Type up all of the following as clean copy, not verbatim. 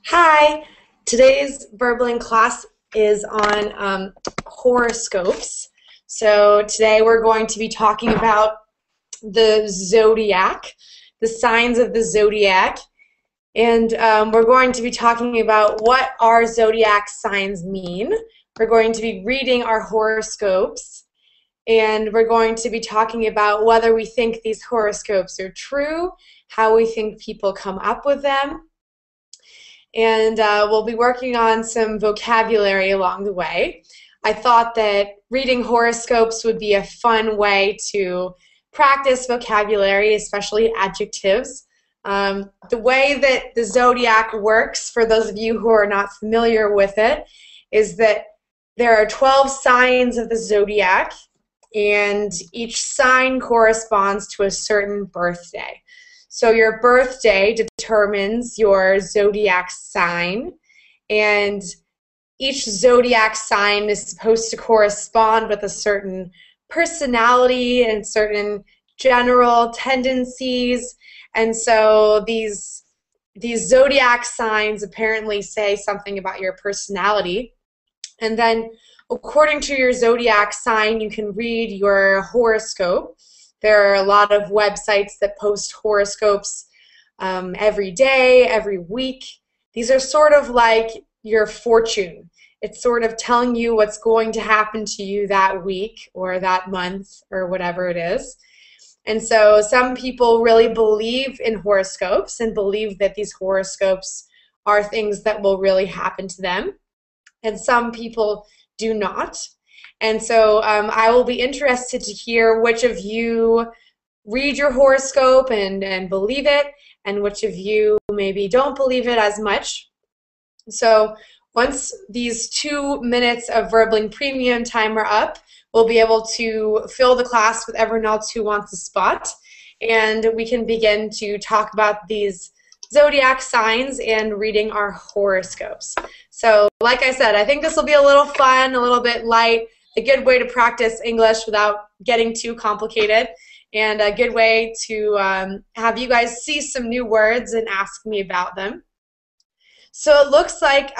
Hi, today's Verbling class is on horoscopes. So today we're going to be talking about the zodiac, the signs of the zodiac, and we're going to be talking about what our zodiac signs mean. We're going to be reading our horoscopes, and we're going to be talking about whether we think these horoscopes are true, how we think people come up with them, and we'll be working on some vocabulary along the way. I thought that reading horoscopes would be a fun way to practice vocabulary, especially adjectives. The way that the zodiac works, for those of you who are not familiar with it, is that there are 12 signs of the zodiac, and each sign corresponds to a certain birthday. So your birthday determines your zodiac sign, and each zodiac sign is supposed to correspond with a certain personality and certain general tendencies. And so these zodiac signs apparently say something about your personality. And then according to your zodiac sign, you can read your horoscope. There are a lot of websites that post horoscopes every day, every week. These are sort of like your fortune. It's sort of telling you what's going to happen to you that week or that month or whatever it is. And so some people really believe in horoscopes and believe that these horoscopes are things that will really happen to them. And some people do not. And so I will be interested to hear which of you read your horoscope and believe it, and which of you maybe don't believe it as much. So once these 2 minutes of Verbling Premium time are up, we'll be able to fill the class with everyone else who wants a spot, and we can begin to talk about these zodiac signs and reading our horoscopes. So like I said, I think this will be a little fun, a little bit light, a good way to practice English without getting too complicated, and a good way to have you guys see some new words and ask me about them. So it looks like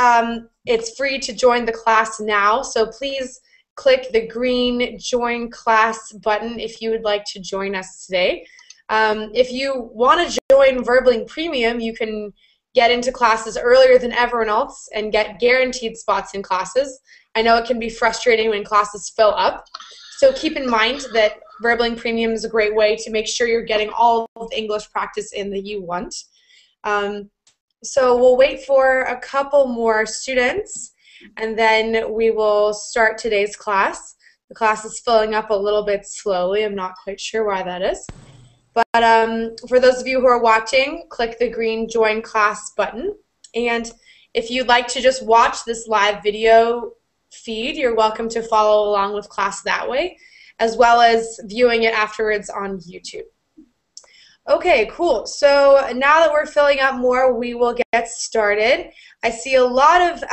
it's free to join the class now, so please click the green Join Class button if you would like to join us today. If you want to join Verbling Premium, you can get into classes earlier than everyone else and get guaranteed spots in classes. I know it can be frustrating when classes fill up, so keep in mind that Verbling Premium is a great way to make sure you're getting all of the English practice in that you want. So we'll wait for a couple more students, and then we will start today's class. The class is filling up a little bit slowly. I'm not quite sure why that is. But for those of you who are watching, click the green Join Class button. And if you'd like to just watch this live video feed, you're welcome to follow along with class that way, as well as viewing it afterwards on YouTube. Okay, cool. So now that we're filling up more, we will get started. I see a lot of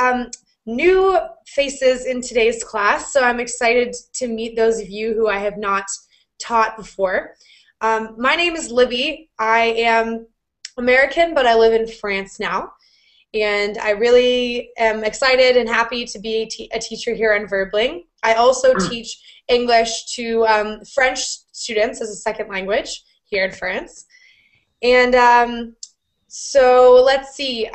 new faces in today's class, so I'm excited to meet those of you who I have not taught before. My name is Libby. I am American, but I live in France now. And I really am excited and happy to be a teacher here in Verbling. I also teach English to French students as a second language here in France. And so let's see.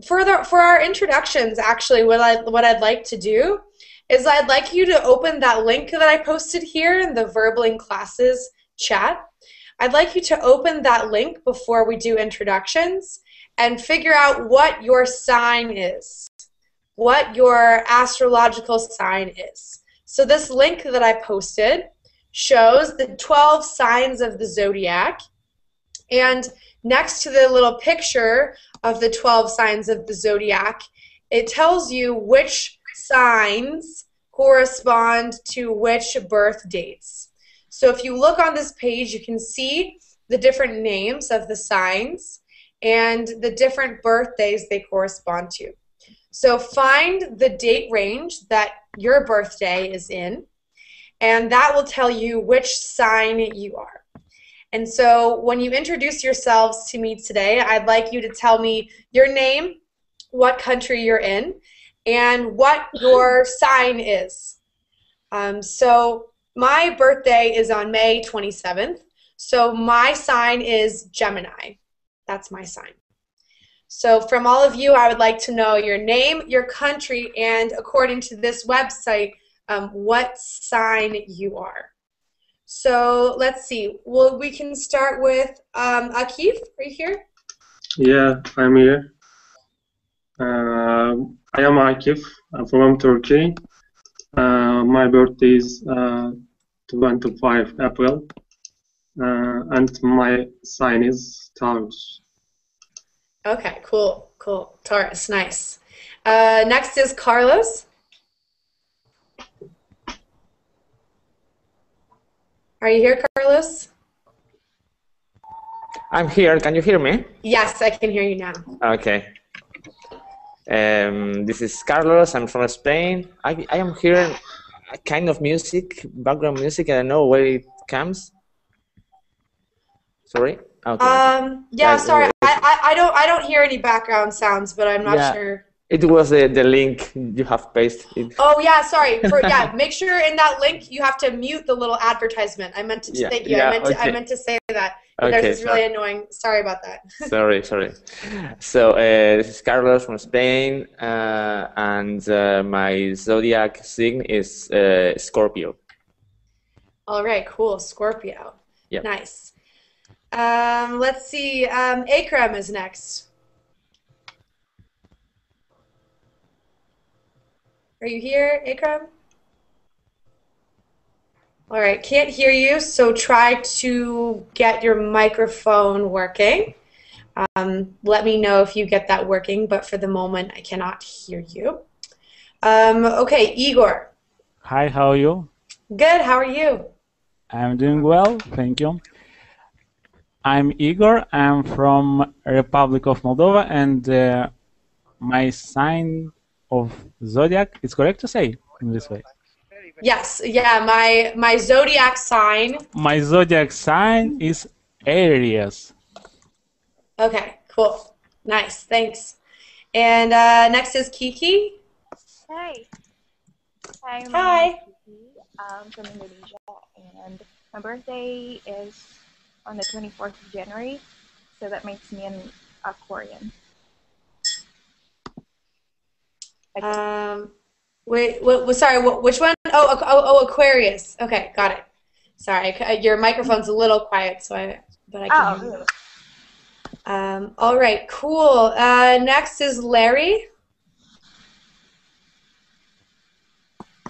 For our introductions, actually, what I'd like to do is I'd like you to open that link that I posted here in the Verbling Classes chat. I'd like you to open that link before we do introductions and figure out what your sign is, what your astrological sign is. So this link that I posted shows the 12 signs of the zodiac, and next to the little picture of the 12 signs of the zodiac, it tells you which signs correspond to which birth dates. So if you look on this page, you can see the different names of the signs, and the different birthdays they correspond to. So find the date range that your birthday is in, and that will tell you which sign you are. And so when you introduce yourselves to me today, I'd like you to tell me your name, what country you're in, and what your sign is. So my birthday is on May 27th, so my sign is Gemini. That's my sign. So from all of you, I would like to know your name, your country, and according to this website, what sign you are. So let's see. Well, we can start with Akif. Are you here? Yeah, I'm here. I am Akif. I'm from Turkey. My birthday is 25 April, and my sign is Taurus. Okay, cool, cool. Taurus, nice. Next is Carlos. Are you here, Carlos? I'm here. Can you hear me? Yes, I can hear you now. Okay. This is Carlos. I'm from Spain. I am hearing a kind of music, background music. I don't know where it comes. Sorry. Okay. Yeah, sorry. I don't hear any background sounds, but I'm not sure. It was the link you have pasted. Oh yeah, sorry. Make sure in that link you have to mute the little advertisement. I meant to thank you. I meant to say that. Okay, This is really annoying. Sorry about that. Sorry. So this is Carlos from Spain, and my zodiac sign is Scorpio. All right, cool. Scorpio. Yep. Nice. Let's see. Akram is next. Are you here, Akram? All right, can't hear you, so try to get your microphone working. Let me know if you get that working, but for the moment, I cannot hear you. Okay, Igor. Hi, how are you? Good, how are you? I'm doing well, thank you. I'm Igor, I'm from Republic of Moldova, and my sign of zodiac, it's correct to say in this way? Yes, yeah, my zodiac sign. My zodiac sign is Aries. Okay, cool. Nice, thanks. And next is Kiki. Hi. Hi. Kiki. I'm from Indonesia, and my birthday is on the 24th of January, so that makes me an Aquarian. Wait, sorry, which one? Oh, Aquarius. Okay, got it. Sorry, your microphone's a little quiet, so I can hear you. All right, cool. Next is Larry.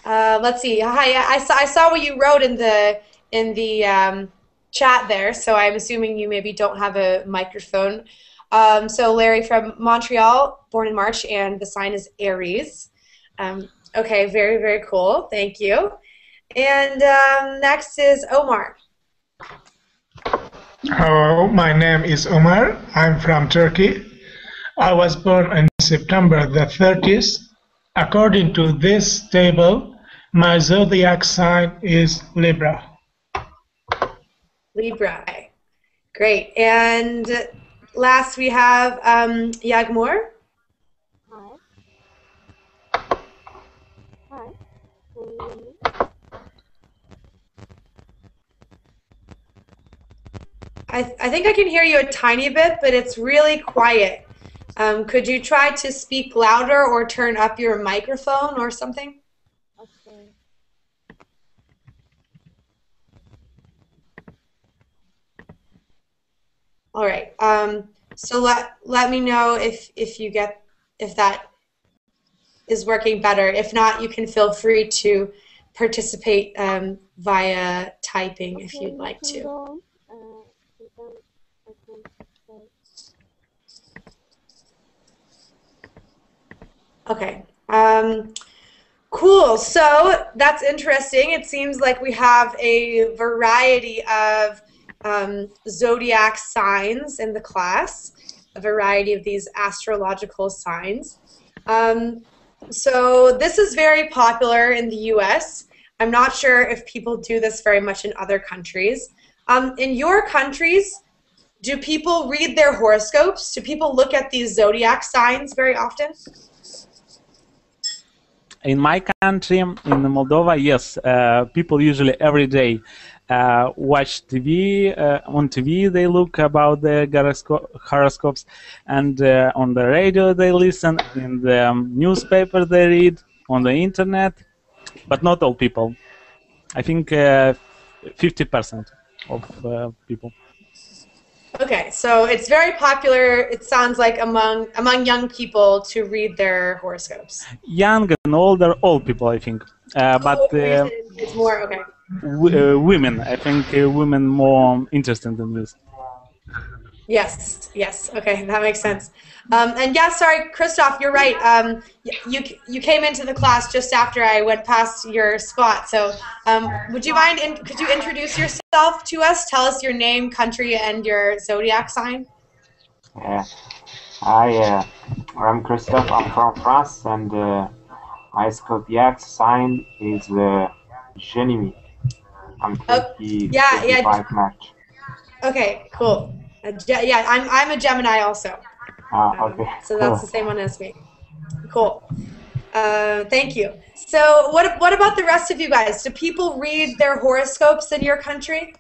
Let's see. Hi, I saw what you wrote in the chat there, so I'm assuming you maybe don't have a microphone. So Larry from Montreal, born in March, and the sign is Aries. Okay, very, very cool. Thank you. And next is Omar. Hello, my name is Omar. I'm from Turkey. I was born on September the 30th. According to this table, my zodiac sign is Libra. Libra. Great. And last we have Yagmur. Hi. I think I can hear you a tiny bit, but it's really quiet. Could you try to speak louder or turn up your microphone or something? Okay. All right. So let me know if that is working better. If not, you can feel free to participate via typing if you'd like to. Okay. Cool. So that's interesting. It seems like we have a variety of zodiac signs in the class. a variety of these astrological signs. So this is very popular in the US. I'm not sure if people do this very much in other countries. In your countries, do people read their horoscopes? Do people look at these zodiac signs very often? In my country, in Moldova, yes, people usually every day watch TV. On TV, they look about the horoscopes, and on the radio they listen. In the newspaper they read. On the internet, but not all people. I think 50% of people. Okay, so it's very popular, it sounds like, among young people to read their horoscopes. Young and older, all people, I think. But it's more, okay. Women, I think women more interested in this. Yes, yes, okay, that makes sense. And yeah, sorry, Christoph, you're right. You came into the class just after I went past your spot. So would you mind, could you introduce yourself to us? Tell us your name, country, and your zodiac sign. I'm Christoph. I'm from France, and my zodiac sign is Gemini. I'm 25 March. Okay, cool. Yeah, I'm a Gemini also. Okay. So that's the same one as me. Cool. Thank you. So what about the rest of you guys? Do people read their horoscopes in your country?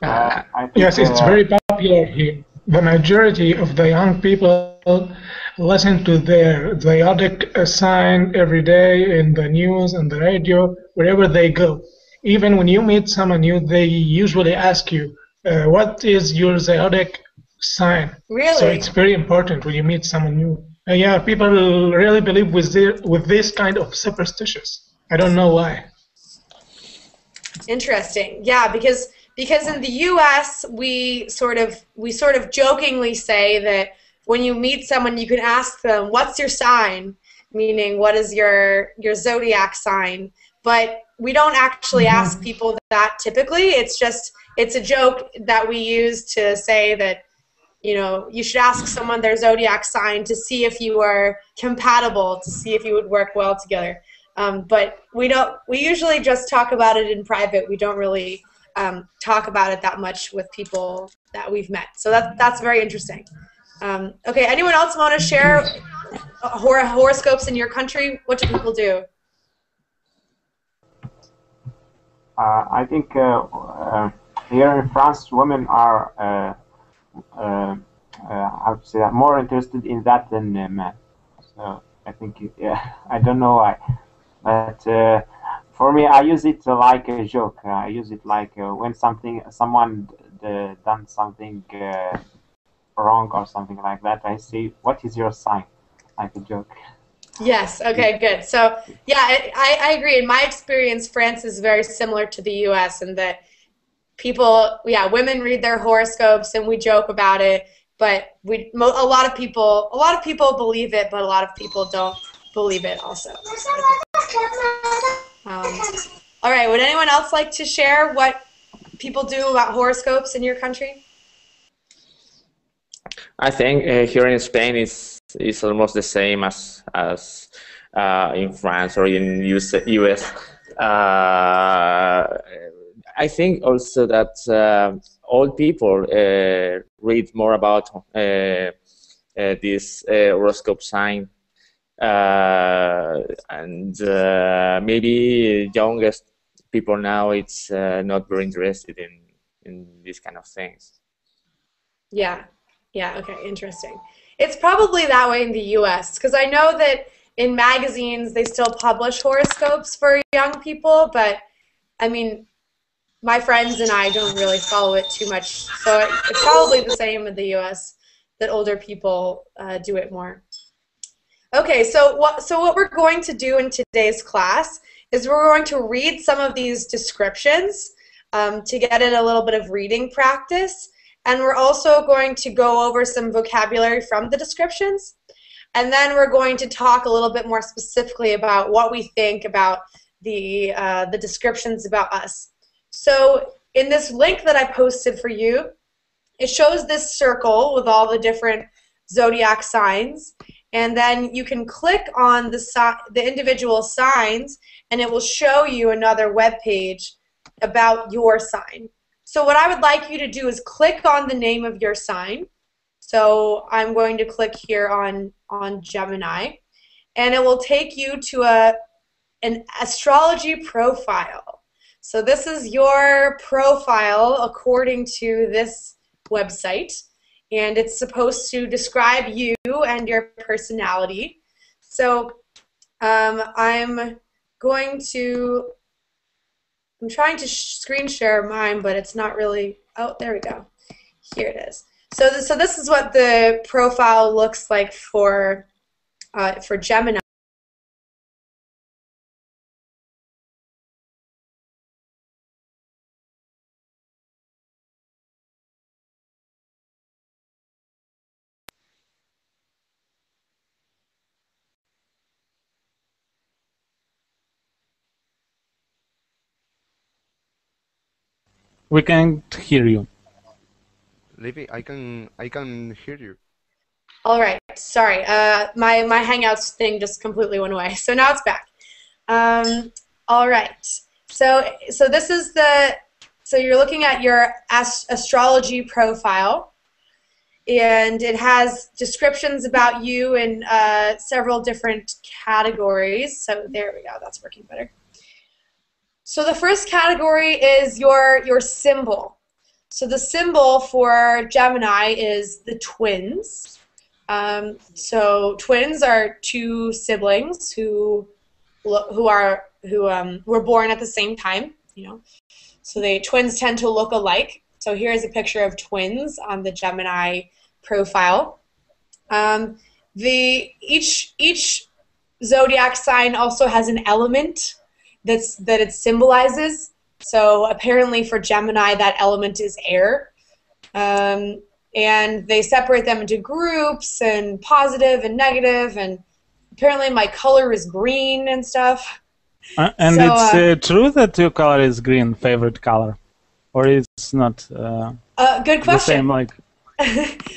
Yes, it's very popular here. The majority of the young people listen to their zodiac sign every day in the news and the radio, wherever they go. Even when you meet someone new, they usually ask you, what is your zodiac sign? Really? So it's very important when you meet someone new. Yeah, people really believe with this kind of superstitious. I don't know why. Interesting. Yeah, because in the U.S. we sort of jokingly say that when you meet someone, you can ask them, "What's your sign?" Meaning, what is your zodiac sign? But we don't actually ask people that typically. It's a joke that we use to say that, you know, you should ask someone their zodiac sign to see if you are compatible, to see if you would work well together. But we usually just talk about it in private. We don't really talk about it that much with people that we've met. So that's very interesting. Okay, anyone else want to share horoscopes in your country? What do people do? I think here in France, women are how to say that, more interested in that than men. So I think, yeah, I don't know why, but for me, I use it like a joke. I use it like when someone done something wrong or something like that. I say, "What is your sign?" Like a joke. Yes, okay, good. So, yeah, I agree. In my experience, France is very similar to the U.S. in that women read their horoscopes and we joke about it, but a lot of people believe it, but a lot of people don't believe it also. All right, would anyone else like to share what people do about horoscopes in your country? I think here in Spain it's almost the same as in France or in US. I think also that old people read more about this horoscope sign, and maybe youngest people now it's not very interested in these kind of things. Yeah, okay, interesting. It's probably that way in the U.S. because I know that in magazines they still publish horoscopes for young people, but I mean, my friends and I don't really follow it too much, so it's probably the same in the U.S. that older people do it more. Okay, so what we're going to do in today's class is we're going to read some of these descriptions to get in a little bit of reading practice. And we're also going to go over some vocabulary from the descriptions. And then we're going to talk a little bit more specifically about what we think about the descriptions about us. So in this link that I posted for you, it shows this circle with all the different zodiac signs, and then you can click on the individual signs, and it will show you another web page about your sign. So what I would like you to do is click on the name of your sign. So I'm going to click here on Gemini, and it will take you to an astrology profile. So this is your profile according to this website, and it's supposed to describe you and your personality. So I'm trying to screen share mine, but it's not really, oh, there we go. Here it is. So this is what the profile looks like for Gemini. We can't hear you. Libby, I can hear you. All right, sorry. My Hangouts thing just completely went away. So now it's back. All right. So this is so you're looking at your astrology profile, and it has descriptions about you in several different categories. So there we go. That's working better. So the first category is your symbol. So the symbol for Gemini is the twins. So twins are two siblings who were born at the same time. You know, so twins tend to look alike. So here's a picture of twins on the Gemini profile. Each zodiac sign also has an element that it symbolizes. So apparently for Gemini, that element is air. And they separate them into groups and positive and negative, and apparently my color is green and stuff. And so, it's true that your color is green, favorite color? Or it's not good question. The same, like...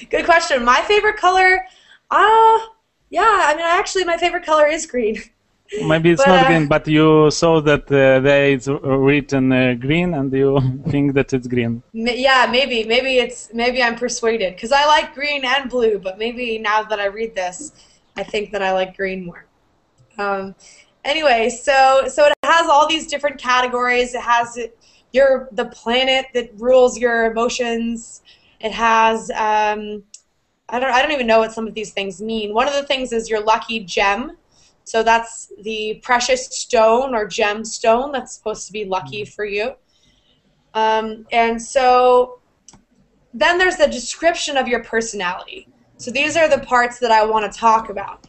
Good question. My favorite color, yeah, I mean, actually my favorite color is green. Maybe it's not green, but you saw that there is written green, and you think that it's green. Yeah, maybe I'm persuaded, because I like green and blue, but maybe now that I read this, I think that I like green more. Anyway, so it has all these different categories. It has the planet that rules your emotions. It has I don't even know what some of these things mean. One of the things is your lucky gem. So that's the precious stone or gemstone that's supposed to be lucky for you. And so then there's the description of your personality. So these are the parts that I want to talk about.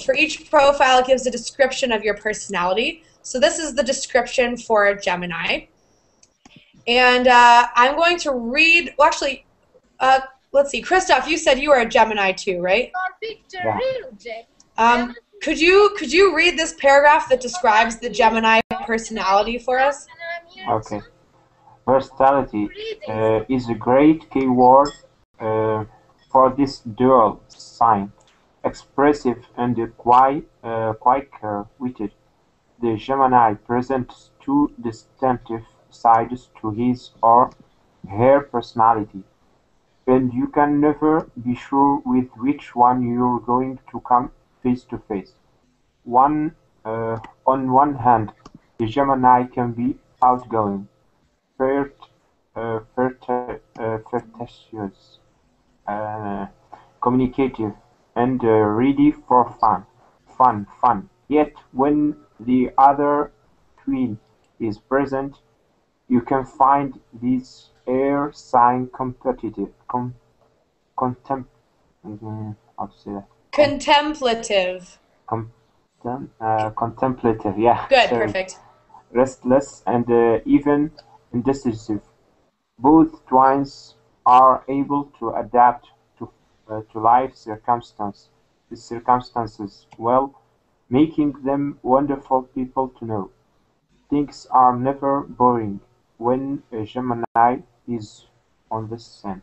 For each profile, it gives a description of your personality. So this is the description for Gemini. And I'm going to read, well, actually, let's see, Christoph, you said you were a Gemini too, right? Yeah. Could you read this paragraph that describes the Gemini personality for us? Okay. Versatility is a great keyword for this dual sign. Expressive and quick-witted, the Gemini presents two distinctive sides to his or her personality, and you can never be sure with which one you're going to come face to face. On one hand, the Gemini can be outgoing, flirtatious, communicative, and ready for fun. Yet, when the other twin is present, you can find this air sign competitive, how to say that? Contemplative. Contemplative, yeah. Good, Sorry. perfect. Restless and even indecisive. Both twins are able to adapt to life circumstances well, making them wonderful people to know. Things are never boring. when a Gemini is on the sun?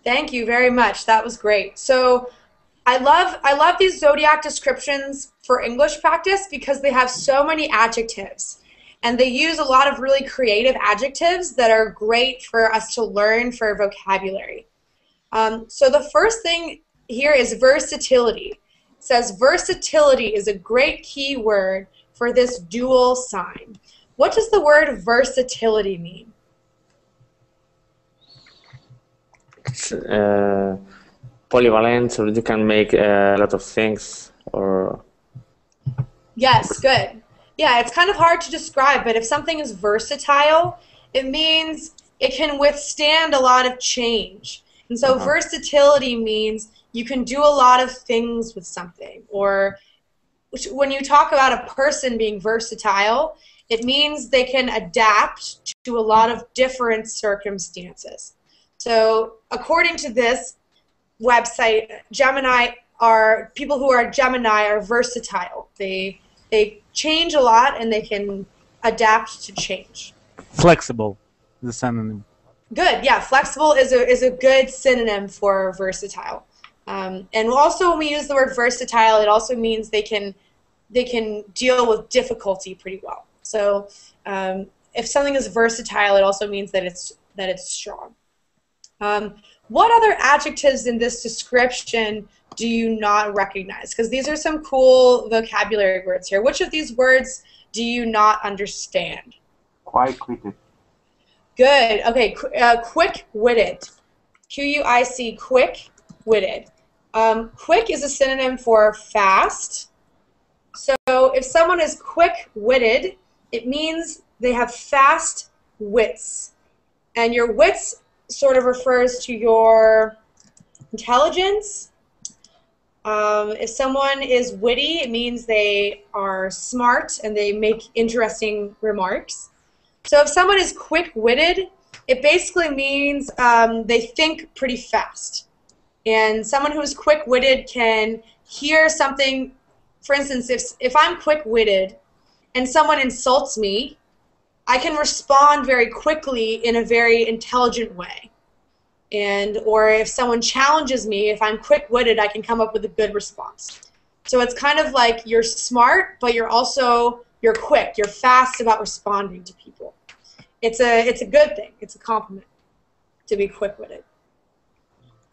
Thank you very much. That was great. So I love these zodiac descriptions for English practice because they have so many adjectives. And they use a lot of really creative adjectives that are great for us to learn for vocabulary. So the first thing here is versatility. It says versatility is a great key word for this dual sign. What does the word versatility mean? It's polyvalent, so you can make a lot of things. Or Yes, good. Yeah, it's kind of hard to describe, but if something is versatile, it means it can withstand a lot of change. And so versatility means you can do a lot of things with something. Or when you talk about a person being versatile, it means they can adapt to a lot of different circumstances. So according to this website, people who are Gemini are versatile. They change a lot and they can adapt to change. Flexible, the synonym. Good, yeah. Flexible is a good synonym for versatile. And also when we use the word versatile, it also means they can deal with difficulty pretty well. So if something is versatile, it also means that it's strong. What other adjectives in this description do you not recognize? Because these are some cool vocabulary words here. Which of these words do you not understand? Quick-witted. Good. Okay. Quick-witted. Q-U-I-C. Quick-witted. Quick is a synonym for fast. So if someone is quick-witted, it means they have fast wits. And your wits sort of refers to your intelligence. If someone is witty, it means they are smart and they make interesting remarks. So if someone is quick-witted, it basically means they think pretty fast. And someone who is quick-witted can hear something. For instance, if I'm quick-witted and someone insults me, I can respond very quickly in a very intelligent way. Or if someone challenges me, if I'm quick-witted, I can come up with a good response. So it's kind of like you're smart, but you're quick. You're fast about responding to people. It's a good thing. It's a compliment to be quick-witted.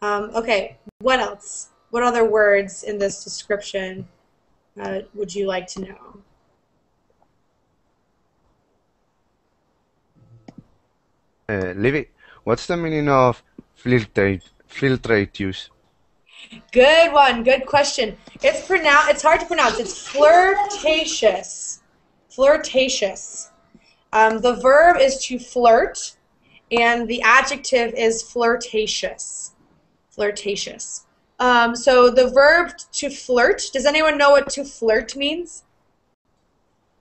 Okay, what else? What other words in this description would you like to know? Libby, what's the meaning of filtratus? Good one. Good question. It's hard to pronounce. It's flirtatious. Flirtatious. The verb is to flirt, and the adjective is flirtatious. Flirtatious. So the verb to flirt. Does anyone know what to flirt means?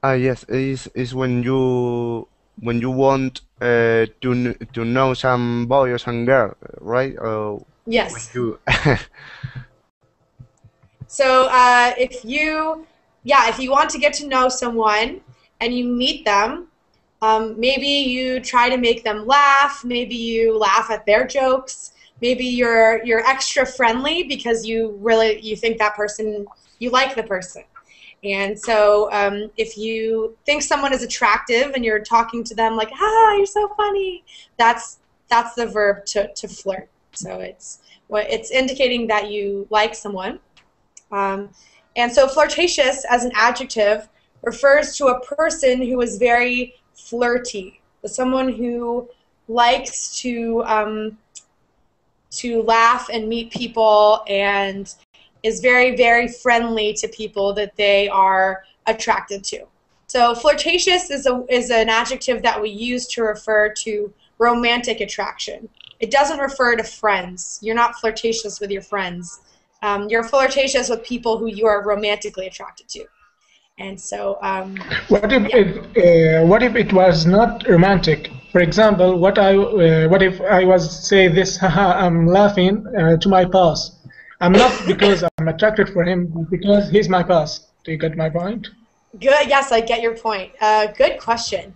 Yes, is when you want to know some boy or some girl, right? Yes. You So if you want to get to know someone and you meet them, maybe you try to make them laugh. Maybe you laugh at their jokes. Maybe you're extra friendly because you think that person, you like the person. And so if you think someone is attractive and you're talking to them like, you're so funny, that's the verb to flirt. So it's indicating that you like someone. And so flirtatious as an adjective refers to a person who is very flirty, someone who likes to laugh and meet people and is very, very friendly to people that they are attracted to. So flirtatious is an adjective that we use to refer to romantic attraction. It doesn't refer to friends. You're not flirtatious with your friends. You're flirtatious with people who you are romantically attracted to. And so, what if it was not romantic? For example, what if I was say this? I'm laughing to my boss. I'm not because I'm attracted for him, because he's my boss. Do you get my point? Good. Yes, I get your point. Good question.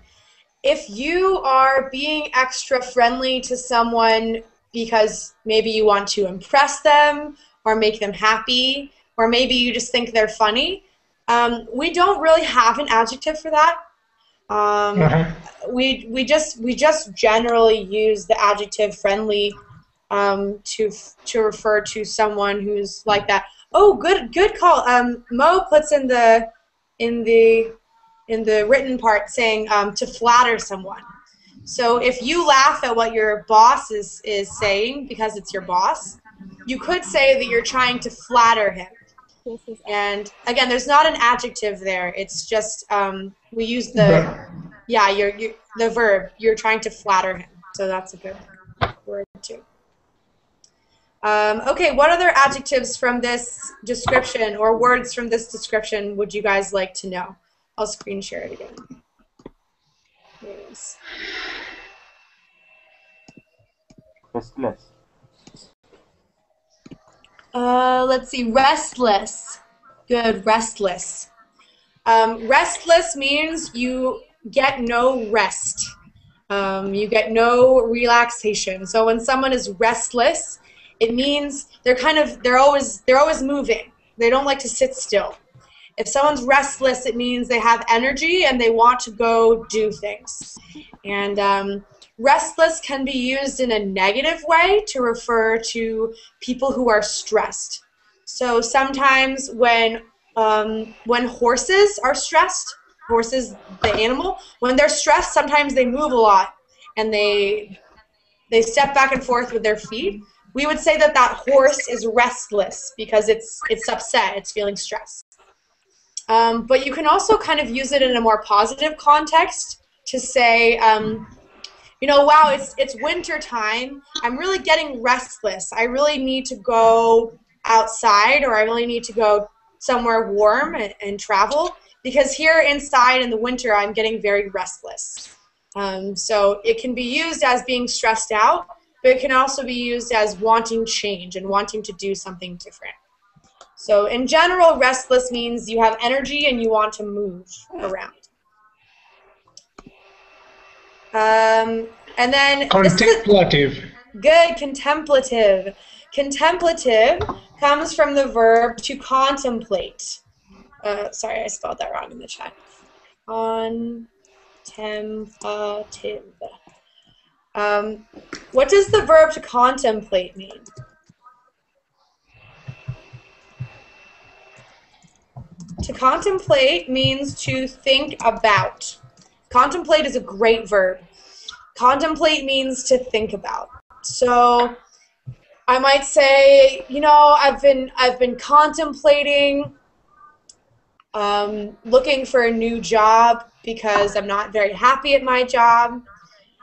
if you are being extra friendly to someone because maybe you want to impress them or make them happy, or maybe you just think they're funny, we don't really have an adjective for that. We just generally use the adjective friendly to refer to someone who's like that. Oh, good call. Mo puts in the written part saying to flatter someone. So if you laugh at what your boss is saying because it's your boss, you could say that you're trying to flatter him. And again, there's not an adjective there. It's just we use the the verb. You're trying to flatter him. So that's a good word too. Okay, what other adjectives from this description or words from this description would you guys like to know? I'll screen share it again. Here it is. Restless. Let's see, restless. Good, restless. Restless means you get no rest. You get no relaxation. So when someone is restless, it means they're always moving. They don't like to sit still. If someone's restless, it means they have energy and they want to go do things. And restless can be used in a negative way to refer to people who are stressed. So sometimes when horses are stressed, horses, the animal, when they're stressed, sometimes they move a lot and they step back and forth with their feet. We would say that horse is restless because it's upset, it's feeling stressed. But you can also kind of use it in a more positive context to say, wow, it's winter time. I'm really getting restless. I really need to go outside, or I really need to go somewhere warm and travel, because here inside in the winter I'm getting very restless. So it can be used as being stressed out, but it can also be used as wanting change and wanting to do something different. So in general, restless means you have energy and you want to move around. And then contemplative. Good, contemplative. Contemplative comes from the verb to contemplate. Sorry, I spelled that wrong in the chat. Contemplative. What does the verb to contemplate mean? To contemplate means to think about. Contemplate is a great verb. Contemplate means to think about. So I might say, I've been contemplating looking for a new job because I'm not very happy at my job.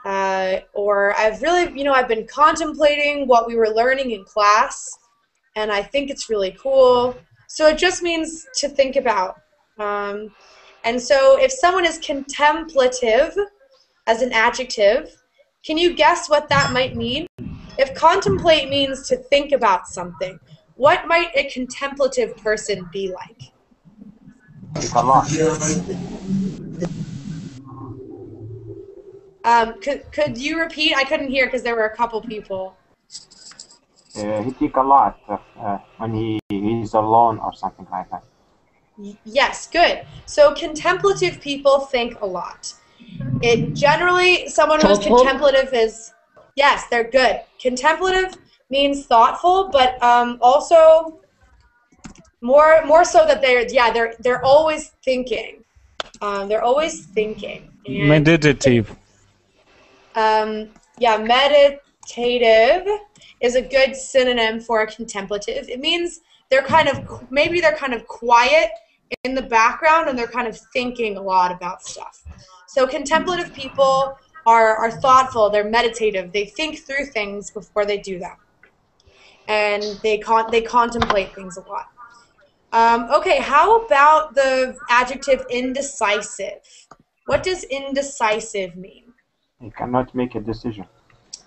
Or I've been contemplating what we were learning in class, and I think it's really cool. So it just means to think about. And so if someone is contemplative as an adjective, can you guess what that might mean? If contemplate means to think about something, what might a contemplative person be like? Could you repeat? I couldn't hear because there were a couple people. He think a lot when he's alone or something like that. Yes, good. So contemplative people think a lot. It generally, someone who's contemplative is, yes, they're good. Contemplative means thoughtful, but also more so that they're always thinking. They're always thinking. And meditative. Meditative is a good synonym for contemplative. It means they're kind of quiet in the background and they're kind of thinking a lot about stuff. So contemplative people are thoughtful, they're meditative, they think through things before they do them. And they contemplate things a lot. Okay, how about the adjective indecisive? What does indecisive mean? You cannot make a decision.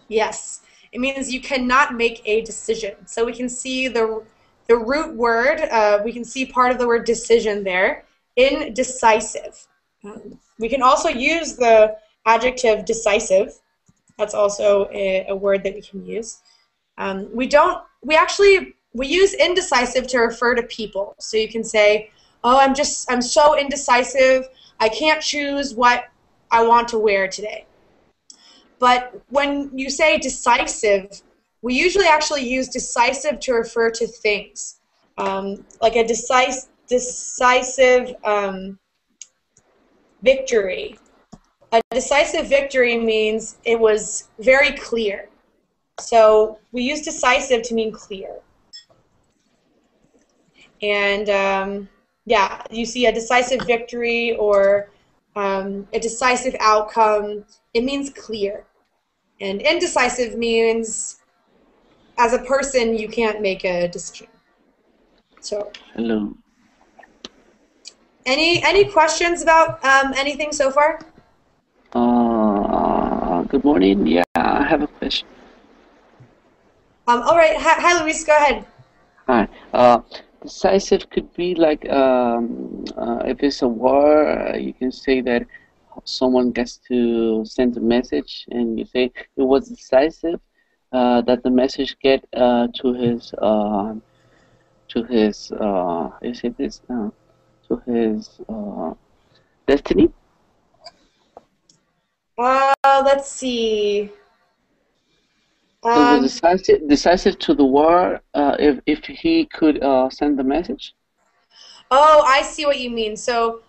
Yes, it means you cannot make a decision. So we can see the root word, we can see part of the word decision there, indecisive. We can also use the adjective decisive. That's also a word that we can use. We use indecisive to refer to people. So you can say, oh, I'm so indecisive, I can't choose what I want to wear today. But when you say decisive, we usually actually use decisive to refer to things. Like a decisive victory. A decisive victory means it was very clear. So we use decisive to mean clear. And yeah, you see a decisive victory or a decisive outcome, it means clear. And indecisive means as a person you can't make a decision. So Hello. Any questions about anything so far? Good morning. Yeah, I have a question. All right. Hi, Luis. Go ahead. Hi. Decisive could be like if it's a war, you can say that someone gets to send a message, and you say it was decisive that the message get to his destiny. Let's see. It was decisive to the war if he could send the message. Oh, I see what you mean. So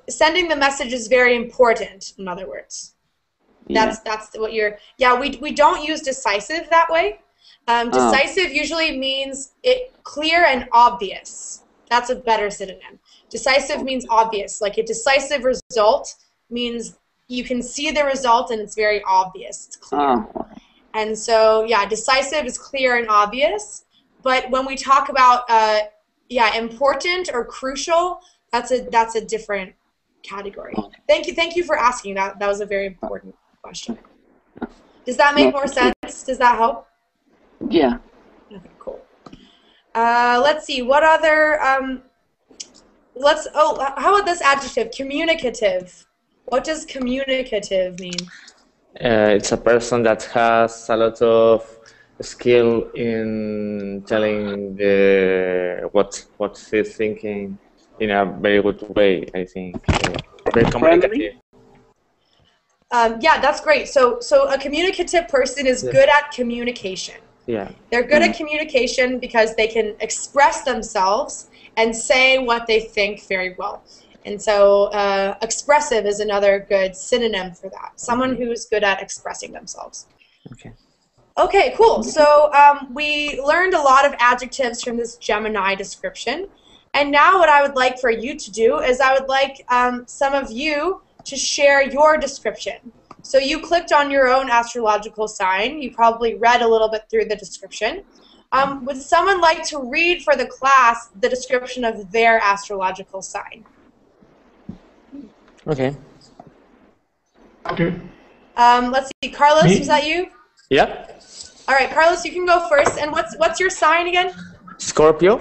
sending the message is very important, in other words. Yeah. That's what you're. Yeah, we don't use decisive that way. Decisive usually means clear and obvious. That's a better synonym. Decisive means obvious. Like a decisive result means you can see the result and it's very obvious. It's clear. And so, yeah, decisive is clear and obvious. But when we talk about, important or crucial, that's a different category. Thank you for asking that. That was a very important question. Does that make more sense? Does that help? Yeah. Okay, cool. Let's see. What other? How about this adjective? Communicative. What does communicative mean? It's a person that has a lot of skill in telling what he's thinking in a very good way, I think. Very communicative. Yeah, that's great. So a communicative person is good at communication. Yeah. They're good at communication because they can express themselves and say what they think very well. And so expressive is another good synonym for that. Someone who's good at expressing themselves. Okay. Okay, cool. So we learned a lot of adjectives from this Gemini description. And now what I would like for you to do is I would like some of you to share your description. So you clicked on your own astrological sign. You probably read a little bit through the description. Would someone like to read for the class the description of their astrological sign? Okay. Okay. Let's see. Carlos, Me? was that you? Yeah. All right, Carlos, you can go first. And what's your sign again? Scorpio.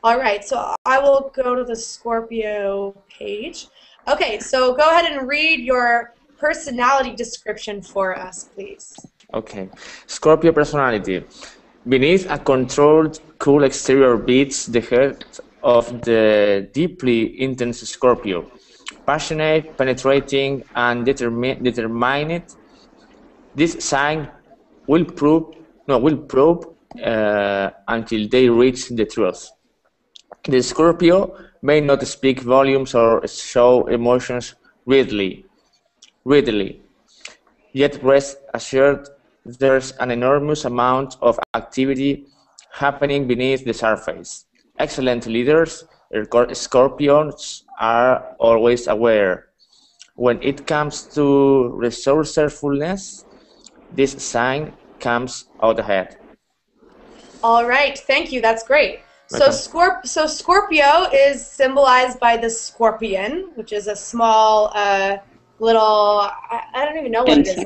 All right, so I will go to the Scorpio page. Okay, so go ahead and read your personality description for us, please. Okay. Scorpio personality. Beneath a controlled, cool exterior beats the heart of the deeply intense Scorpio. Passionate, penetrating, and determined, this sign will probe until they reach the truth. The Scorpio may not speak volumes or show emotions readily, yet rest assured there's an enormous amount of activity happening beneath the surface. Excellent leaders, Scorpions, are always aware. When it comes to resourcefulness, this sign comes out ahead. All right, thank you. That's great. So Scorpio is symbolized by the scorpion, which is a small little, I don't even know what it is,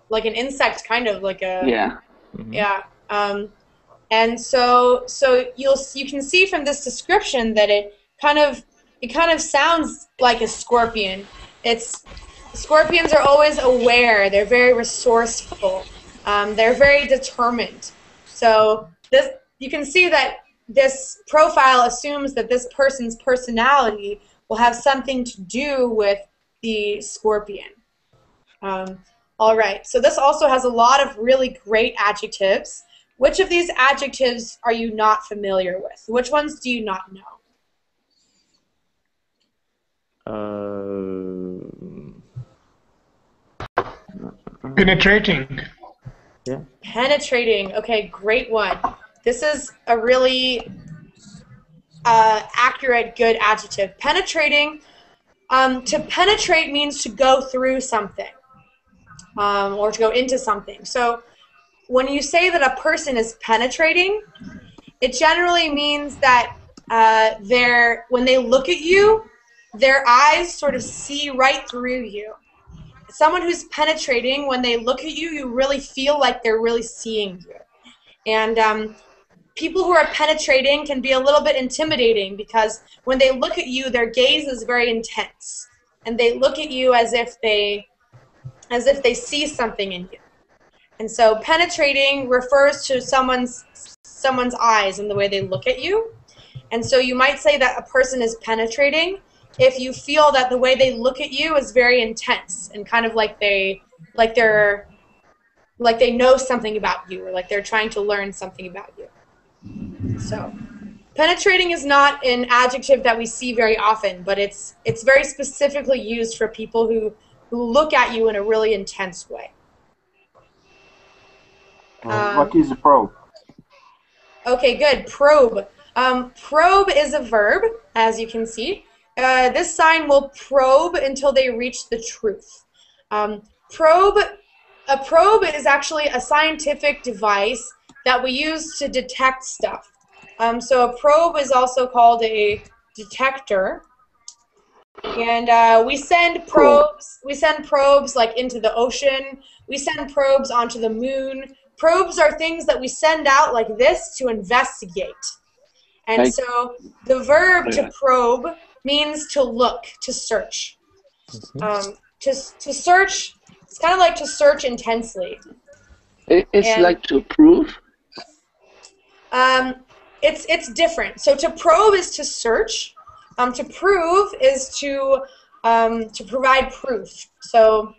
like an insect, kind of like a and so you can see from this description that it kind of sounds like a scorpion. It's Scorpions are always aware. They're very resourceful. They're very determined. So you can see that this profile assumes that this person's personality will have something to do with the Scorpion. All right, so this also has a lot of really great adjectives. Which of these adjectives are you not familiar with? Which ones do you not know? Penetrating. Yeah. Penetrating. Okay, great one. This is a really accurate, good adjective. Penetrating. To penetrate means to go through something or to go into something. So when you say that a person is penetrating, it generally means that when they look at you, their eyes sort of see right through you. Someone who's penetrating, when they look at you, you really feel like they're really seeing you. And people who are penetrating can be a little bit intimidating because when they look at you, their gaze is very intense, and they look at you as if they see something in you. And so penetrating refers to someone's eyes and the way they look at you. And so you might say that a person is penetrating if you feel that the way they look at you is very intense and kind of like they know something about you, or like they're trying to learn something about you. So penetrating is not an adjective that we see very often, but it's very specifically used for people who look at you in a really intense way. What is a probe? Okay, good. Probe. Probe is a verb, as you can see. This sign will probe until they reach the truth. A probe is actually a scientific device that we use to detect stuff. So a probe is also called a detector. And we send probes. We send probes like into the ocean. We send probes onto the moon. Probes are things that we send out like this to investigate. And so the verb to probe means to look, to search. To search, it's kind of like to search intensely. It's like to prove? It's different. So to probe is to search. To prove is to provide proof. So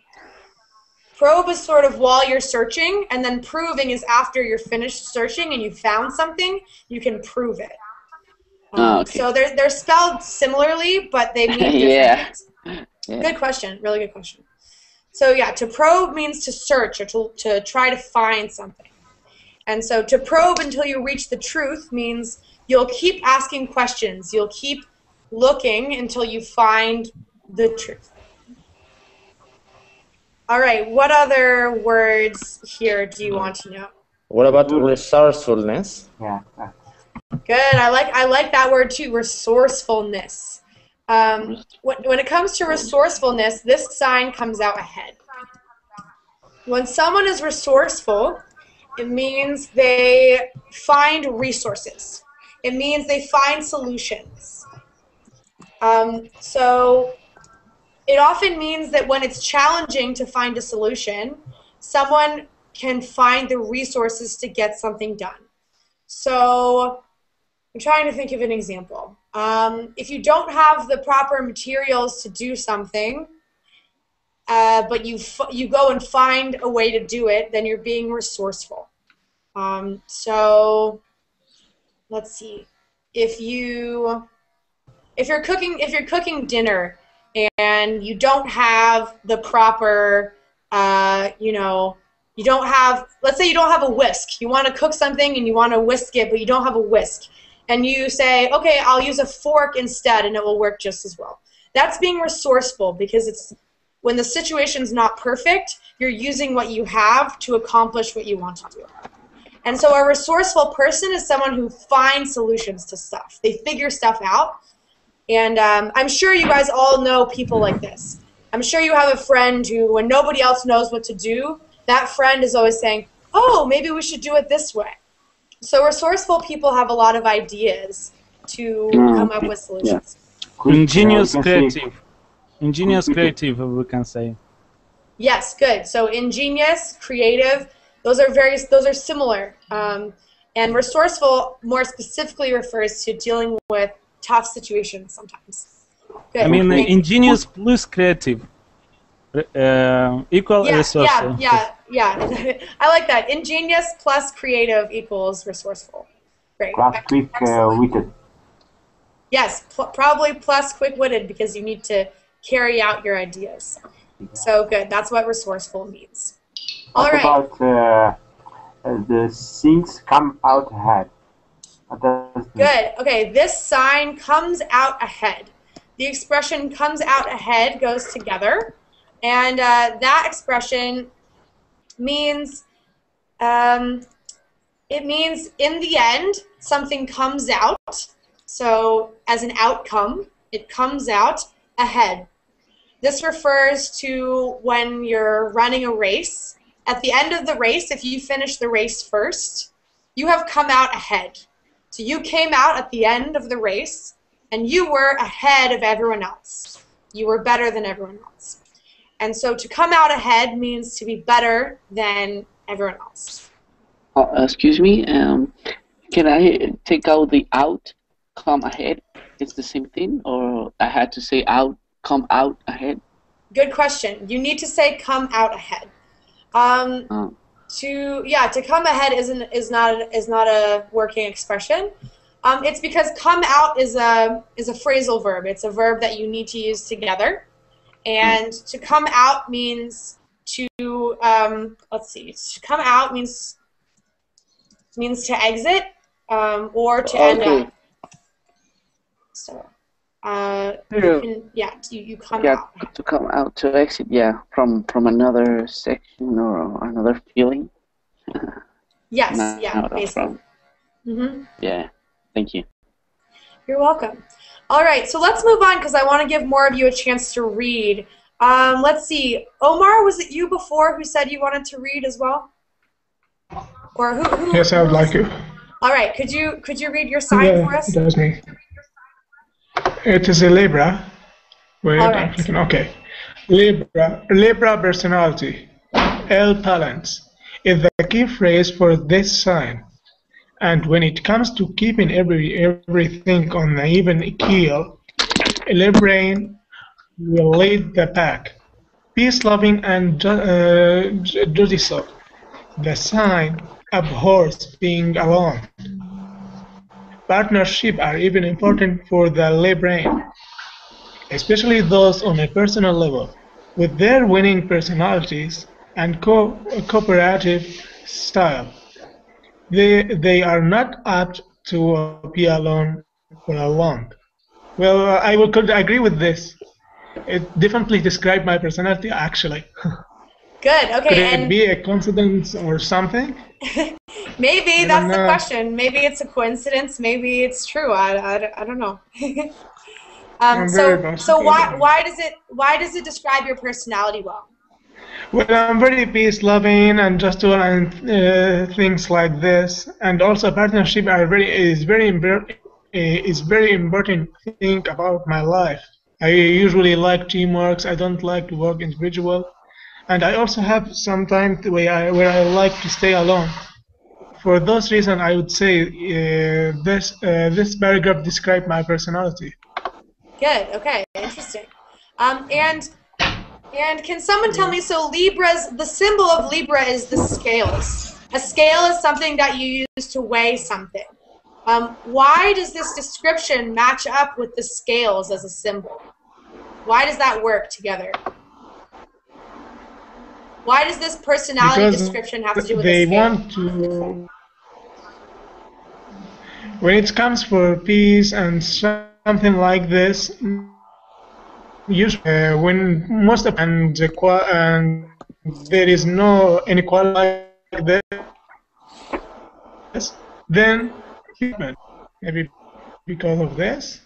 probe is sort of while you're searching, and then proving is after you're finished searching and you found something, you can prove it. Okay. So they're spelled similarly, but they mean different things. Yeah. Good question. Really good question. So yeah, to probe means to search or to try to find something. And so to probe until you reach the truth means you'll keep asking questions. You'll keep looking until you find the truth. All right, what other words here do you want to know? What about resourcefulness? Yeah. Good. I like that word too, resourcefulness. When it comes to resourcefulness, this sign comes out ahead. When someone is resourceful, it means they find resources. It means they find solutions. So it often means that when it's challenging to find a solution, someone can find the resources to get something done. So I'm trying to think of an example. If you don't have the proper materials to do something, but you go and find a way to do it, then you're being resourceful. So let's see. If you're cooking dinner and you don't have the proper, you don't have, let's say you don't have a whisk. You want to cook something and you want to whisk it, but you don't have a whisk. And you say, okay, I'll use a fork instead and it will work just as well. That's being resourceful because it's when the situation's not perfect, you're using what you have to accomplish what you want to do. And so a resourceful person is someone who finds solutions to stuff. They figure stuff out. And I'm sure you guys all know people like this. I'm sure you have a friend who, when nobody else knows what to do, that friend is always saying, oh, maybe we should do it this way. So resourceful people have a lot of ideas to come up with solutions. Ingenious creative. Ingenious creative, we can say. Yes, good. So ingenious, creative, those are similar. And resourceful more specifically refers to dealing with tough situations sometimes. Good. I mean, Thank you. ingenious plus creative equal resourceful. Yeah. I like that. Ingenious plus creative equals resourceful. Great. Plus quick-witted. Yes, probably plus quick-witted because you need to carry out your ideas. So good. That's what resourceful means. All right. What about the things come out ahead? Good. Okay, this sign comes out ahead. The expression comes out ahead goes together. And that expression means, it means in the end, something comes out. So as an outcome, it comes out ahead. This refers to when you're running a race. At the end of the race, if you finish the race first, you have come out ahead. So you came out at the end of the race, and you were ahead of everyone else. You were better than everyone else. And so to come out ahead means to be better than everyone else. Excuse me, can I take out the out, come ahead? It's the same thing, or I had to say out, come out ahead? Good question. You need to say come out ahead. To come ahead is not a working expression. It's because come out is a phrasal verb. It's a verb that you need to use together. And to come out means to to come out means to exit or to end up. So you come out. To come out, to exit, from another section or another feeling. Yes, basically. Yeah, thank you. You're welcome. All right, so let's move on because I want to give more of you a chance to read. Let's see. Omar, was it you before who said you wanted to read as well? Or who? Yes, I would like to. All right, could you read your sign for us? That was me. It is a Libra. Wait, all I'm right. clicking. Okay. Libra personality. El Palance is the key phrase for this sign. And when it comes to keeping everything on an even keel, Librian will lead the pack. Peace-loving and judicial. The sign abhors being alone. Partnerships are even important for the Librian, especially those on a personal level. With their winning personalities and cooperative style, they are not apt to be alone for long. Well, I could agree with this. It definitely described my personality, actually. Good. Okay. Could it be a coincidence or something? Maybe that's the question. Maybe it's a coincidence. Maybe it's true. I don't know. So why does it describe your personality well? Well, I'm very peace-loving and just and things like this, and also partnership is very important thing about my life. I usually like teamwork. I don't like to work individual, and I also have some time where I like to stay alone. For those reasons, I would say this paragraph describes my personality. Good. Okay. Interesting. And can someone tell me, so the symbol of Libra is the scales. A scale is something that you use to weigh something. Why does this description match up with the scales as a symbol? Why does that work together? Why does this personality description have to do with the scale? They want to, when it comes for peace and something like this, usually when most of and there is no inequality like this, then maybe because of this,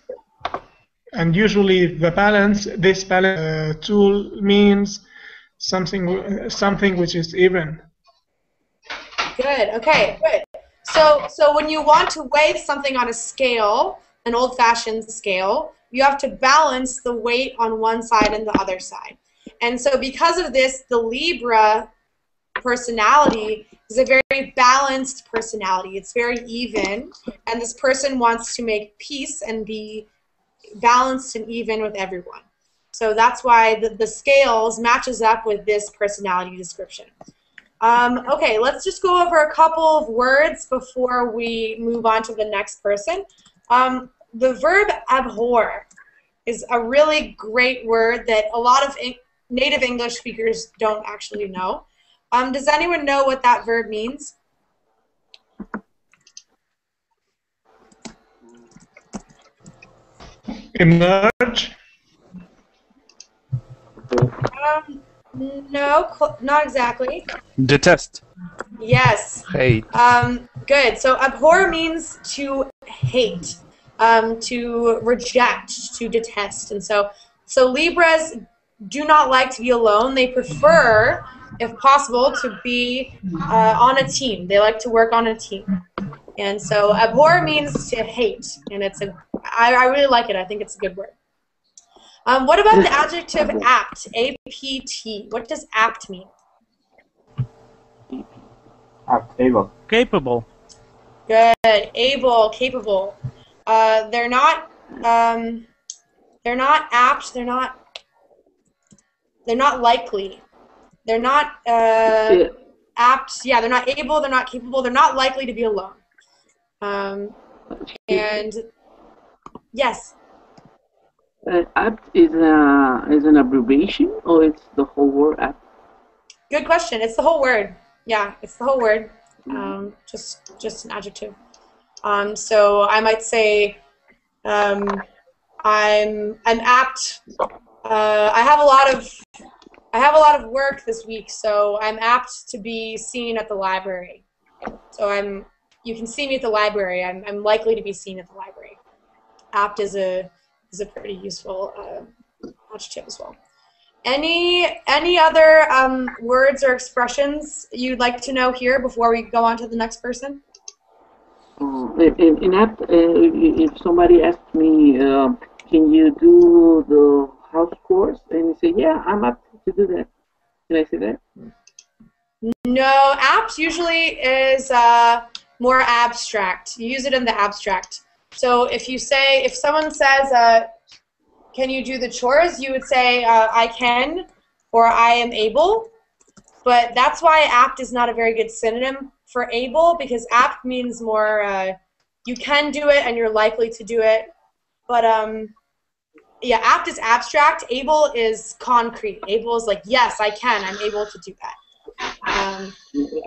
and usually the this balance tool means something which is even. Good. Okay. Good. So when you want to weigh something on a scale, an old-fashioned scale, you have to balance the weight on one side and the other side. And so because of this, the Libra personality is a very balanced personality. It's very even, and this person wants to make peace and be balanced and even with everyone. So that's why the scales matches up with this personality description. Okay, let's just go over a couple of words before we move on to the next person. The verb abhor is a really great word that a lot of native English speakers don't actually know. Does anyone know what that verb means? Emerge. No, not exactly. Detest. Yes. Hate. Good. So abhor means to hate, to reject, to detest. And so Libras do not like to be alone. They prefer, if possible, to be on a team. They like to work on a team. And so abhor means to hate, and I really like it. I think it's a good word. What about the adjective apt, A-P-T? What does apt mean? Apt, able. Capable. Good. Able, capable. They're not apt. They're not likely. They're not apt. Yeah, they're not able. They're not capable. They're not likely to be alone. And yes. Apt is an abbreviation, or it's the whole word apt? Good question. It's the whole word. Yeah, it's the whole word. Just an adjective. So I might say I'm apt. I have a lot of work this week, so I'm apt to be seen at the library. So you can see me at the library. I'm likely to be seen at the library. Apt is a pretty useful adjective as well. Any other words or expressions you'd like to know here before we go on to the next person? In apt, if somebody asked me, can you do the house chores? And you say, yeah, I'm apt to do that. Can I say that? No, apt usually is more abstract. You use it in the abstract. So if someone says, can you do the chores, you would say, I can, or I am able. But that's why apt is not a very good synonym for able, because apt means more you can do it and you're likely to do it. But yeah, apt is abstract. Able is concrete. Able is like, yes, I can. I'm able to do that.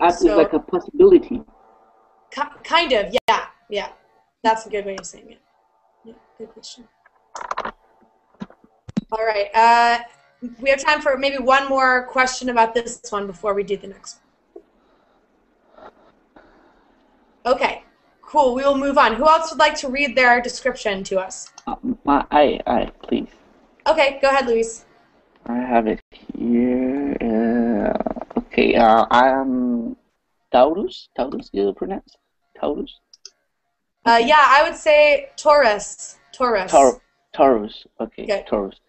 Apt is like a possibility. Kind of, yeah, yeah. That's a good way of saying it. Yeah, good question. All right. We have time for maybe one more question about this one before we do the next one. Okay, cool. We will move on. Who else would like to read their description to us? I, please. Okay, go ahead, Luis. I have it here. Okay, I am Taurus. Taurus, you pronounce? Taurus? Yeah, I would say Taurus. Taurus. Taurus. Okay, good. Taurus.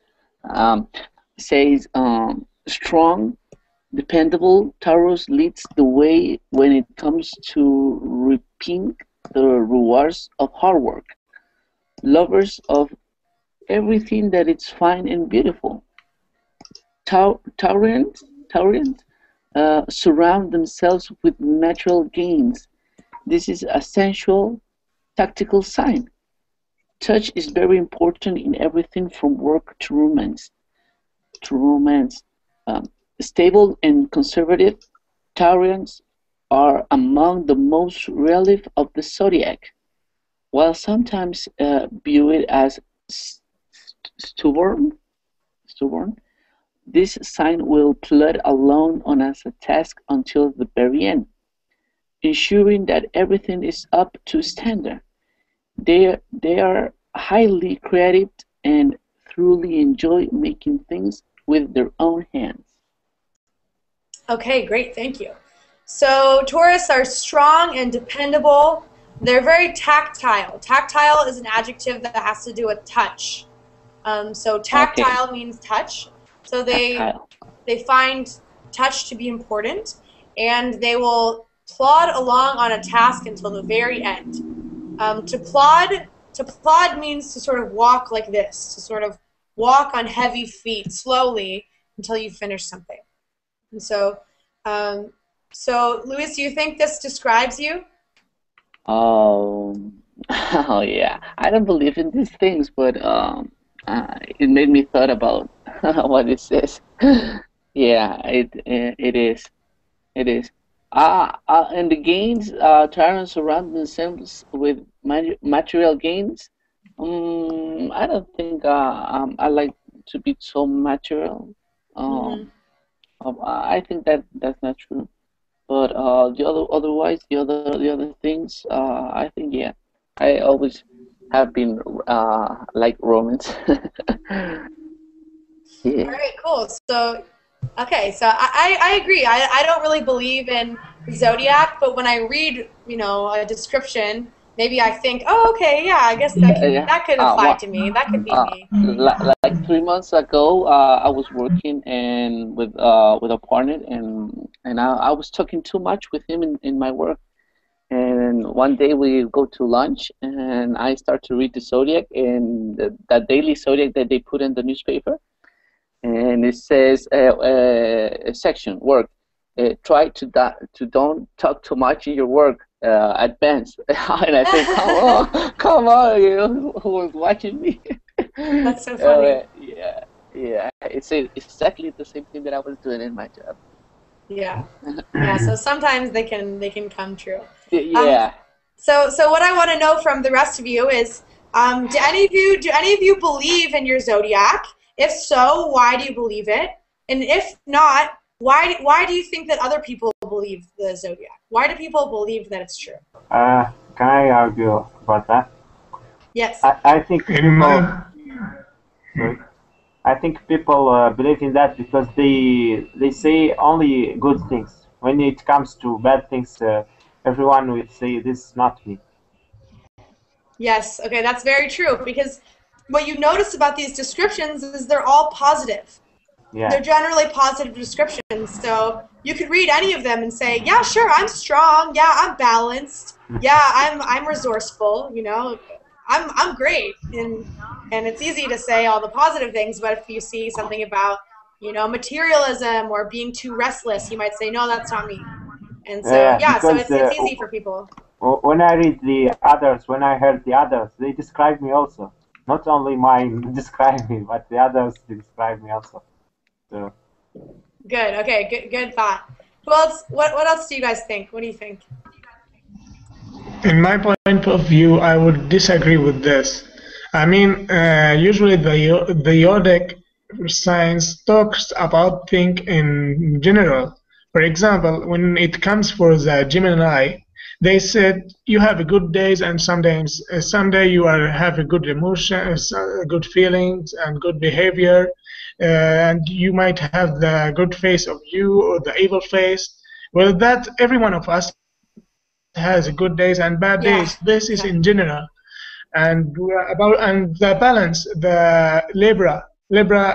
Says strong, dependable. Taurus leads the way when it comes to reaping the rewards of hard work. Lovers of everything that is fine and beautiful. Taurians surround themselves with material gains. This is a sensual, tactical sign. Touch is very important in everything from work to romance. Stable and conservative, Taurians are among the most realistic of the zodiac, while sometimes viewed as stubborn. This sign will plod along on as a task until the very end, ensuring that everything is up to standard. They are highly creative and thoroughly enjoy making things with their own hands. Okay, great, thank you. So Taurus are strong and dependable. They're very tactile. Tactile is an adjective that has to do with touch. So tactile means touch. So they they find touch to be important, and they will plod along on a task until the very end. To plod means to sort of walk like this, to sort of walk on heavy feet slowly until you finish something. And so, Luis, do you think this describes you? Oh, oh yeah. I don't believe in these things, but it made me thought about what it says. Yeah, it is. It is. And the gains try to surround themselves with material gains. I don't think I like to be so material. I think that's not true. But otherwise, the other things, I think yeah, I always have been like Romans. Yeah. All right, cool. So, okay, so I agree. I don't really believe in zodiac, but when I read, a description, maybe I think, oh, okay, yeah, I guess that could apply to me. That could be me. Like 3 months ago, I was working with a partner, and I was talking too much with him in my work. And one day we go to lunch, and I start to read the zodiac, and the daily zodiac that they put in the newspaper, and it says a section work. Try to don't talk too much in your work. Advance. And I think, come on, who was watching me? That's so funny. Yeah. It's exactly the same thing that I was doing in my job. Yeah. So sometimes they can come true. Yeah. So what I want to know from the rest of you is, do any of you believe in your zodiac? If so, why do you believe it? And if not, why do you think that other people believe the zodiac? Why do people believe that it's true? Can I argue about that? Yes. I think people. I think people believe in that because they say only good things. When it comes to bad things, everyone will say this is not me. Yes. Okay, that's very true, because what you notice about these descriptions is they're all positive. Yeah. They're generally positive descriptions, so you could read any of them and say, yeah, sure, I'm strong, yeah, I'm balanced, yeah, I'm resourceful, I'm great, and it's easy to say all the positive things, but if you see something about, materialism or being too restless, you might say, no, that's not me. And so, so it's easy for people. When I read the others, when I heard the others, they describe me also. Not only mine describe me, but the others describe me also. So. Good. Okay. Good thought. Who else? What else do you guys think? What do you think? In my point of view, I would disagree with this. I mean, usually the zodiac science talks about things in general. For example, when it comes for the Gemini, they said you have a good days and sometimes someday you have a good emotions, good feelings and good behavior, and you might have the good face of you or the evil face. Well, that every one of us has good days and bad days. This is in general. And the balance, the Libra,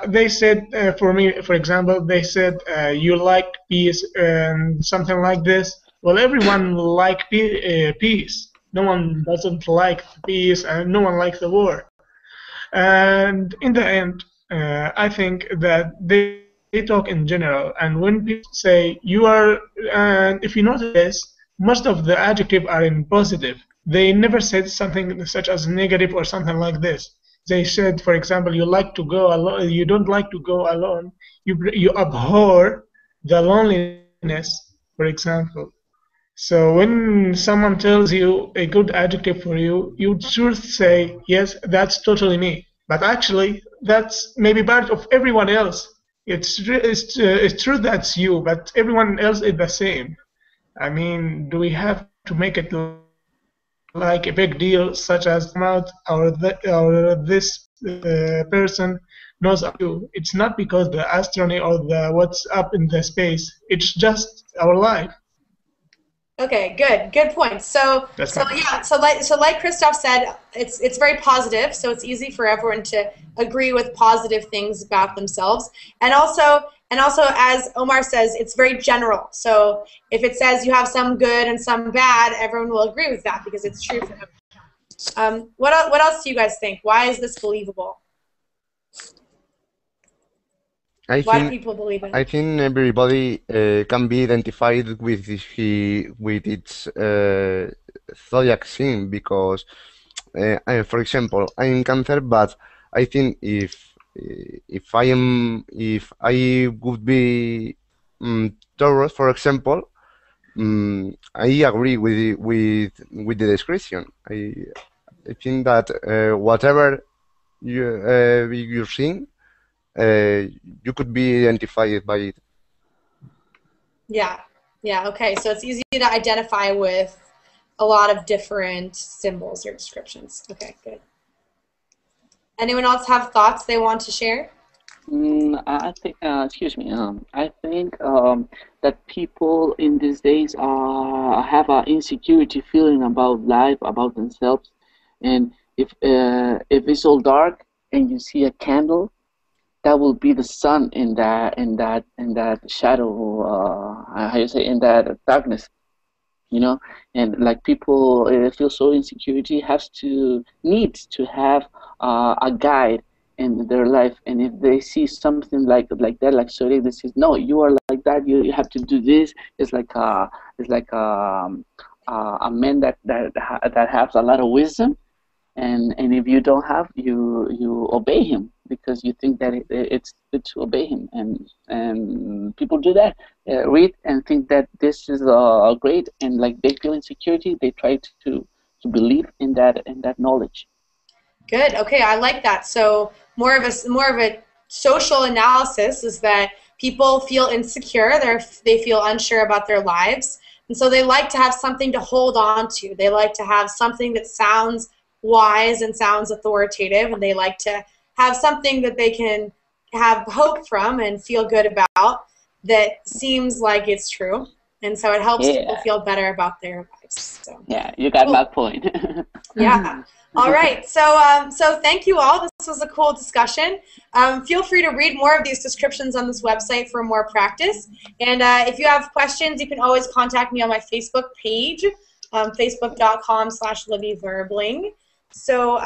they said, for me, for example, they said you like peace and something like this. Well, everyone like peace. No one doesn't like peace, and no one likes the war. And in the end, I think that they talk in general. And when people say you are, and if you notice this, most of the adjectives are in positive. They never said something such as negative or something like this. They said, for example, you like to go alone. You don't like to go alone. You abhor the loneliness, for example. So when someone tells you a good adjective for you, you should say, yes, that's totally me. But actually, that's maybe part of everyone else. It's true that's you, but everyone else is the same. I mean, do we have to make it like a big deal, such as or this person knows you? It's not because the astronomy or the what's up in the space. It's just our life. Okay, good point. So like Christoph said, it's very positive, so it's easy for everyone to agree with positive things about themselves. And also, And also, as Omar says, it's very general. So if it says you have some good and some bad, everyone will agree with that because it's true for them. What else do you guys think? Why is this believable? Why do people believe it? I think everybody can be identified with its zodiac sign because, for example, I'm Cancer, but I think if I would be Taurus, for example, I agree with the description. I think that whatever you're seeing, you could be identified by it. Yeah, okay. So it's easy to identify with a lot of different symbols or descriptions. Okay, good. Anyone else have thoughts they want to share? I think, excuse me, I think that people in these days have an insecurity feeling about life, about themselves, and if it's all dark and you see a candle, that will be the sun in that shadow. How you say, in that darkness, you know. And like people feel so insecurity needs to have a guide in their life, and if they see something like that, like Zodiac, they say, no, you are like that, you have to do this. It's like a man that has a lot of wisdom, and if you don't have, you obey him because you think that it's good to obey him, and people do that, read and think that this is great, and like they feel insecurity, they try to believe in that knowledge. Good. Okay, I like that. So more of a social analysis is that people feel insecure. They feel unsure about their lives, and so they like to have something to hold on to. They like to have something that sounds wise and sounds authoritative, and they like to have something that they can have hope from and feel good about that seems like it's true. And so it helps people feel better about their lives. So. Yeah, you got my point. Yeah. All right. So thank you all. This was a cool discussion. Feel free to read more of these descriptions on this website for more practice. And if you have questions, you can always contact me on my Facebook page, facebook.com/LibbyVerbling. So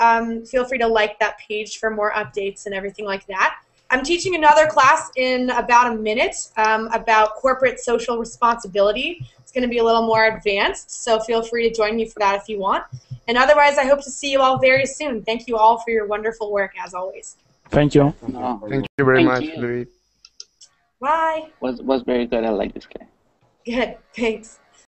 feel free to like that page for more updates and everything like that. I'm teaching another class in about a minute about corporate social responsibility. It's going to be a little more advanced, so feel free to join me for that if you want. And otherwise, I hope to see you all very soon. Thank you all for your wonderful work, as always. Thank you. Thank you very much, Libby. Bye. Was very good. I like this guy. Good. Thanks.